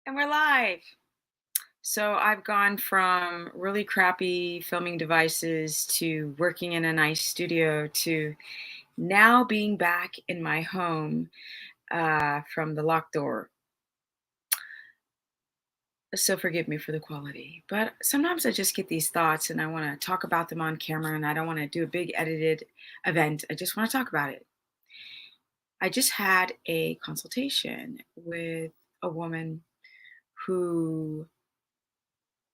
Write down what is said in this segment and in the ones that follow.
And we're live. So I've gone from really crappy filming devices to working in a nice studio to now being back in my home from the locked door. So forgive me for the quality. But sometimes I just get these thoughts and I want to talk about them on camera and I don't want to do a big edited event. I just want to talk about it. I just had a consultation with a woman who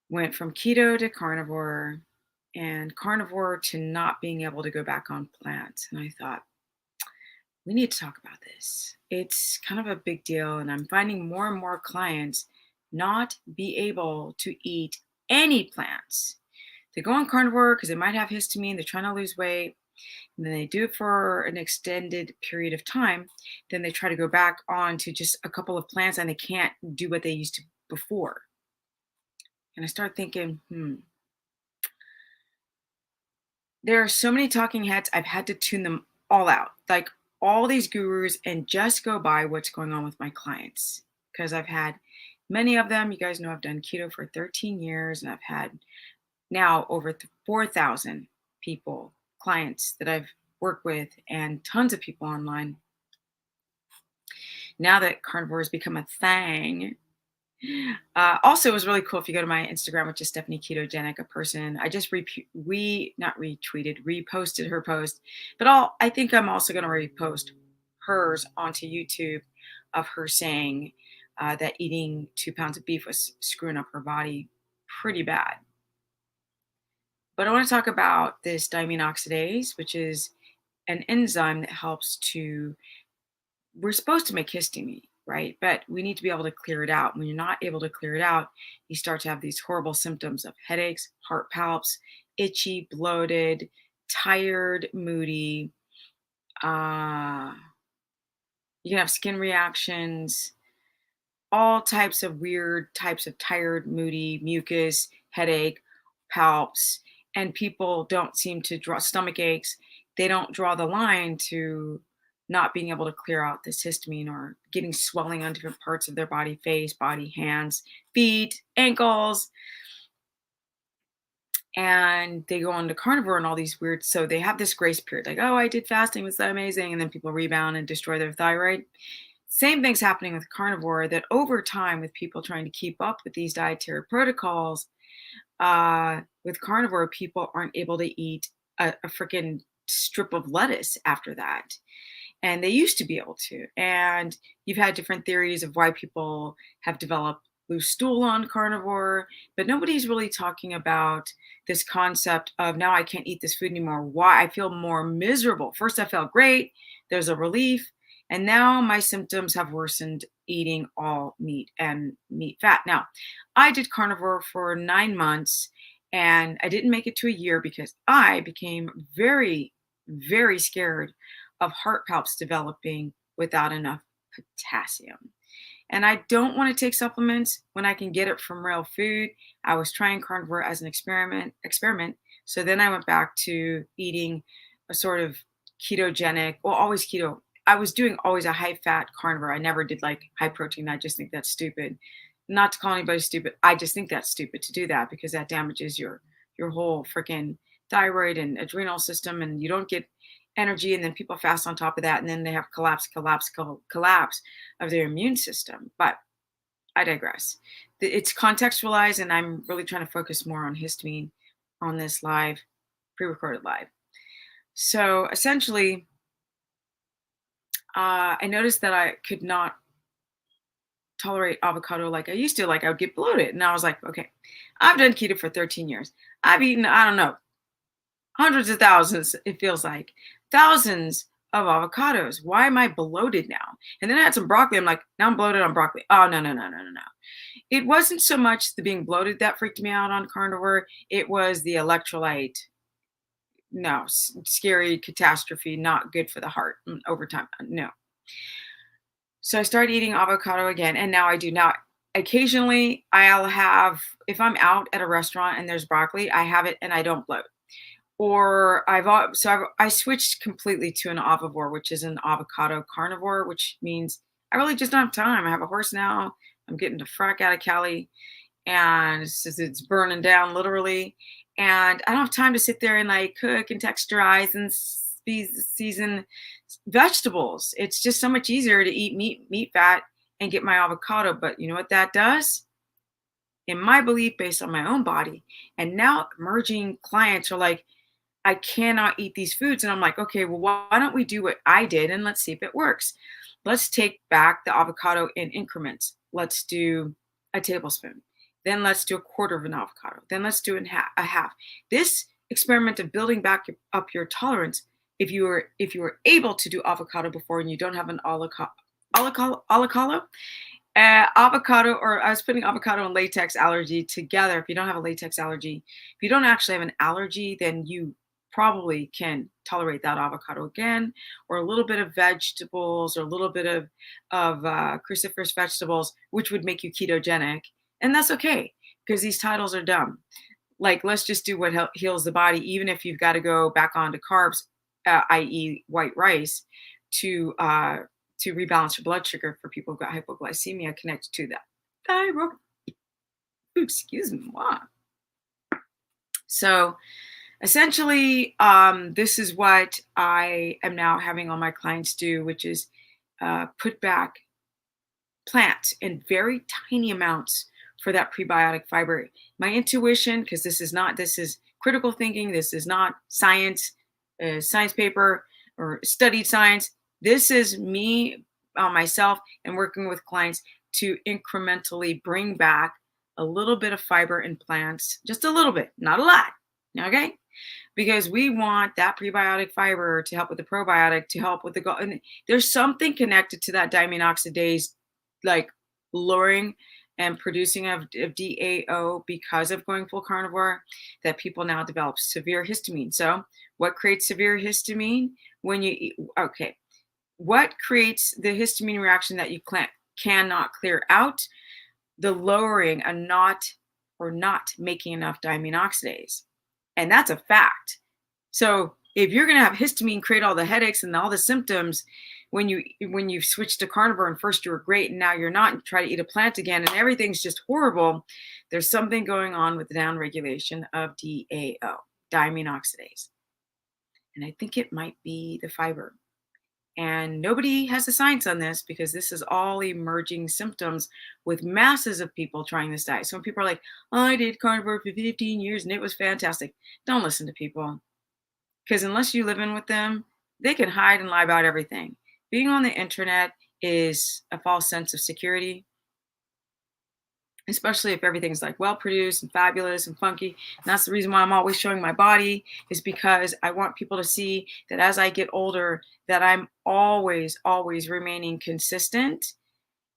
went from keto to carnivore and carnivore to not being able to go back on plants. And I thought, we need to talk about this. It's kind of a big deal. And I'm finding more and more clients not be able to eat any plants. They go on carnivore because they might have histamine, they're trying to lose weight, and then they do it for an extended period of time. Then they try to go back on to just a couple of plants and they can't do what they used to before. And I start thinking, there are so many talking heads. I've had to tune them all out, like all these gurus, and just go by what's going on with my clients. Because I've had many of them. You guys know I've done keto for 13 years, and I've had now over 4,000 people, clients that I've worked with, and tons of people online. Now that carnivore has become a thing, also, it was really cool if you go to my Instagram, which is Stephanie Ketogenic, a person. I just not retweeted, reposted her post, but I think I'm also going to repost hers onto YouTube of her saying that eating 2 pounds of beef was screwing up her body pretty bad. But I want to talk about this diamine oxidase, which is an enzyme that helps to we're supposed to make histamine, right? But we need to be able to clear it out. When you're not able to clear it out, you start to have these horrible symptoms of headaches, heart palps, itchy, bloated, tired, moody. Uh, you can have skin reactions, all types of weird types of tired, moody, mucus, headache, palps, and people don't seem to draw stomach aches. They don't draw the line to not being able to clear out this histamine or getting swelling on different parts of their body, face, body, hands, feet, ankles. And they go on to carnivore and all these weird. So they have this grace period, like, oh, I did fasting, was that amazing? And then people rebound and destroy their thyroid. Same thing's happening with carnivore, that over time, with people trying to keep up with these dietary protocols, with carnivore, people aren't able to eat a freaking strip of lettuce after that. And they used to be able to. And you've had different theories of why people have developed loose stool on carnivore, but nobody's really talking about this concept of now I can't eat this food anymore. Why? I feel more miserable. First, I felt great. There's a relief. And now my symptoms have worsened eating all meat and meat fat. Now, I did carnivore for 9 months and I didn't make it to a year because I became very, very scared of heart palps developing without enough potassium. And I don't want to take supplements when I can get it from real food. I was trying carnivore as an experiment. So then I went back to eating a sort of ketogenic, well, always keto. I was doing always a high fat carnivore. I never did like high protein. I just think that's stupid. Not to call anybody stupid. I just think that's stupid to do that because that damages your whole freaking thyroid and adrenal system, and you don't get energy. And then people fast on top of that, and then they have collapse of their immune system. But I digress. It's contextualized, and I'm really trying to focus more on histamine on this live, pre-recorded live. So essentially, I noticed that I could not tolerate avocado like I used to. Like I would get bloated, and I was like, okay, I've done keto for 13 years. I've eaten, I don't know, hundreds of thousands, it feels like thousands of avocados. Why am I bloated now? And then I had some broccoli. I'm like, now I'm bloated on broccoli. Oh, no, no, no, no, no, no. It wasn't so much the being bloated that freaked me out on carnivore. It was the electrolyte. No, scary catastrophe, not good for the heart over time. No. So I started eating avocado again, and now I do. Now, occasionally I'll have, if I'm out at a restaurant and there's broccoli, I have it and I don't bloat. Or I switched completely to an avivore, which is an avocado carnivore, which means I really just don't have time. I have a horse now. I'm getting the frack out of Cali, and it's burning down literally. And I don't have time to sit there and like cook and texturize and season vegetables. It's just so much easier to eat meat fat, and get my avocado. But you know what that does? In my belief, based on my own body, and now emerging clients are like, I cannot eat these foods. And I'm like, okay, well, why don't we do what I did and let's see if it works? Let's take back the avocado in increments. Let's do a tablespoon. Then let's do a quarter of an avocado. Then let's do a half. This experiment of building back up your tolerance, if you were able to do avocado before and you don't have an avocado, or I was putting avocado and latex allergy together. If you don't have a latex allergy, if you don't actually have an allergy, then you probably can tolerate that avocado again, or a little bit of vegetables, or a little bit of cruciferous vegetables, which would make you ketogenic, and that's okay because these titles are dumb. Like, let's just do what heals the body, even if you've got to go back onto carbs, i.e., white rice, to rebalance your blood sugar for people who've got hypoglycemia connected to that thyroid. Excuse me. Wow. So essentially, this is what I am now having all my clients do, which is put back plants in very tiny amounts for that prebiotic fiber. My intuition, because this is critical thinking. This is not science, science paper or studied science. This is me, myself, and working with clients to incrementally bring back a little bit of fiber in plants, just a little bit, not a lot, okay? Because we want that prebiotic fiber to help with the probiotic, to help with the gut. And there's something connected to that diamine oxidase, like lowering and producing of DAO because of going full carnivore, that people now develop severe histamine. So what creates severe histamine when you eat? Okay. What creates the histamine reaction that you cannot clear out? The lowering and not making enough diamine oxidase. And that's a fact. So if you're going to have histamine create all the headaches and all the symptoms when you switch to carnivore, and first you were great and now you're not, and try to eat a plant again and everything's just horrible, there's something going on with the downregulation of DAO, diamine oxidase. And I think it might be the fiber. And nobody has the science on this because this is all emerging symptoms with masses of people trying this diet. So when people are like, oh, I did carnivore for 15 years and it was fantastic, don't listen to people. Because unless you live in with them, they can hide and lie about everything. Being on the internet is a false sense of security, especially if everything's like well produced and fabulous and funky. And that's the reason why I'm always showing my body, is because I want people to see that as I get older, that I'm always remaining consistent.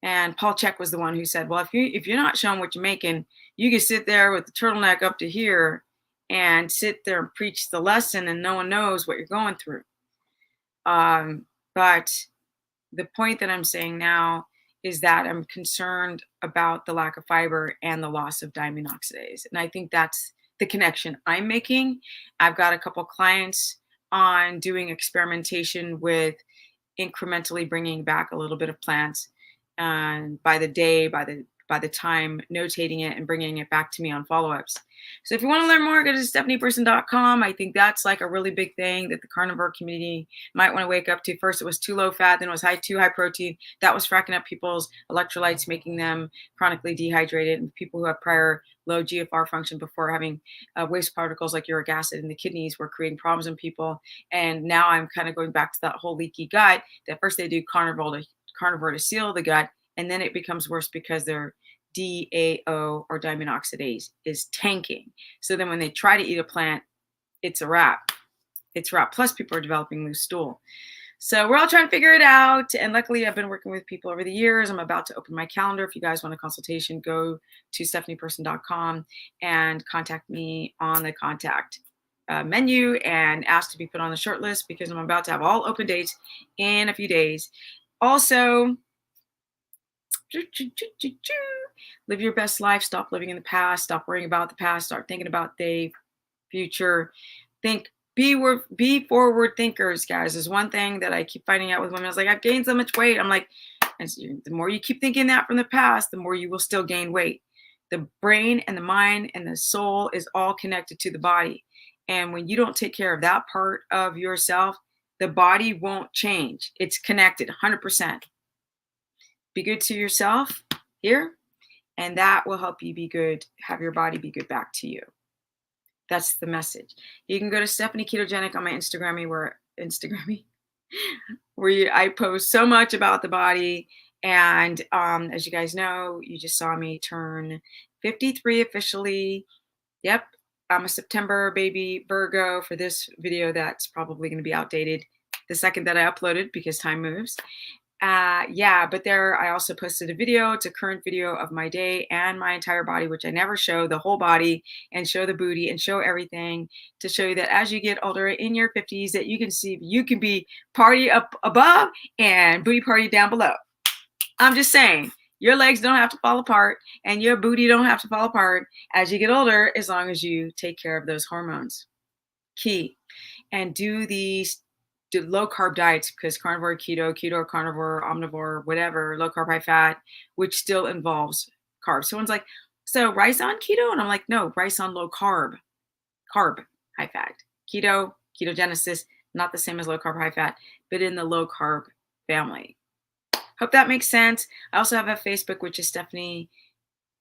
And Paul Chek was the one who said, well, if you're not showing what you're making, you can sit there with the turtleneck up to here and sit there and preach the lesson and no one knows what you're going through. But the point that I'm saying now is that I'm concerned about the lack of fiber and the loss of diamine oxidase. And I think that's the connection I'm making. I've got a couple clients on doing experimentation with incrementally bringing back a little bit of plants, and by the time notating it and bringing it back to me on follow-ups. So if you want to learn more, go to stephanieperson.com. I think that's like a really big thing that the carnivore community might want to wake up to. First, it was too low fat, then it was too high protein. That was fracking up people's electrolytes, making them chronically dehydrated. And people who have prior low GFR function before having waste particles like uric acid in the kidneys were creating problems in people. And now I'm kind of going back to that whole leaky gut, that first they do carnivore to seal the gut, and then it becomes worse because their DAO, or diamine oxidase, is tanking. So then when they try to eat a plant, it's a wrap. It's a wrap. Plus people are developing loose stool. So we're all trying to figure it out. And luckily I've been working with people over the years. I'm about to open my calendar. If you guys want a consultation, go to stephanieperson.com and contact me on the contact menu and ask to be put on the short list, because I'm about to have all open dates in a few days. Also, live your best life. Stop living in the past. Stop worrying about the past. Start thinking about the future. Be forward thinkers, guys. Is one thing that I keep finding out with women. I was like, I've gained so much weight. I'm like, And so the more you keep thinking that from the past, the more you will still gain weight. The brain and the mind and the soul is all connected to the body. And when you don't take care of that part of yourself, the body won't change. It's connected 100%. Be good to yourself here, and that will help you be good, have your body be good back to you. That's the message. You can go to Stephanie Ketogenic on my Instagram, where I post so much about the body. And as you guys know, you just saw me turn 53 officially. Yep, I'm a September baby Virgo for this video. That's probably going to be outdated the second that I uploaded because time moves. Yeah, but there I also posted a video. It's a current video of my day and my entire body, which I never show the whole body and show the booty and show everything, to show you that as you get older in your 50s, that you can see you can be party up above and booty party down below. I'm just saying, your legs don't have to fall apart and your booty don't have to fall apart as you get older, as long as you take care of those hormones. Key. And do low carb diets, because carnivore, keto, carnivore, omnivore, whatever, low carb, high fat, which still involves carbs. Someone's like, so rice on keto? And I'm like, no, rice on low carb, high fat. Keto, ketogenesis, not the same as low carb, high fat, but in the low carb family. Hope that makes sense. I also have a Facebook, which is Stephanie,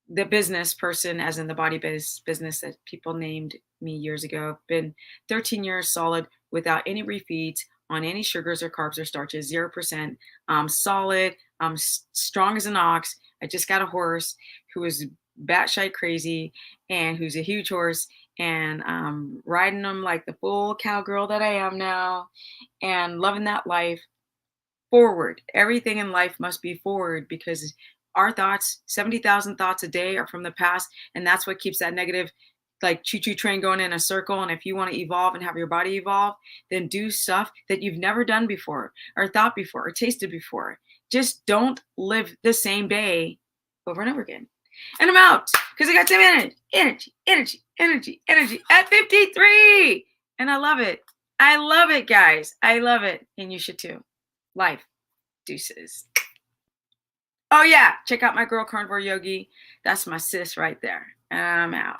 the business person, as in the body business that people named me years ago. Been 13 years solid without any refeeds on any sugars or carbs or starches, 0%. I'm solid. I'm strong as an ox. I just got a horse who is batshit crazy and who's a huge horse, and I'm riding him like the full cowgirl that I am now, and loving that life. Forward. Everything in life must be forward, because our thoughts, 70,000 thoughts a day, are from the past. And that's what keeps that negative, like choo-choo train, going in a circle. And if you want to evolve and have your body evolve, then do stuff that you've never done before or thought before or tasted before. Just don't live the same day over and over again. And I'm out because I got some energy at 53. And I love it. I love it, guys. I love it. And you should too. Life. Deuces. Oh yeah, check out my girl Carnivore Yogi. That's my sis right there. And I'm out.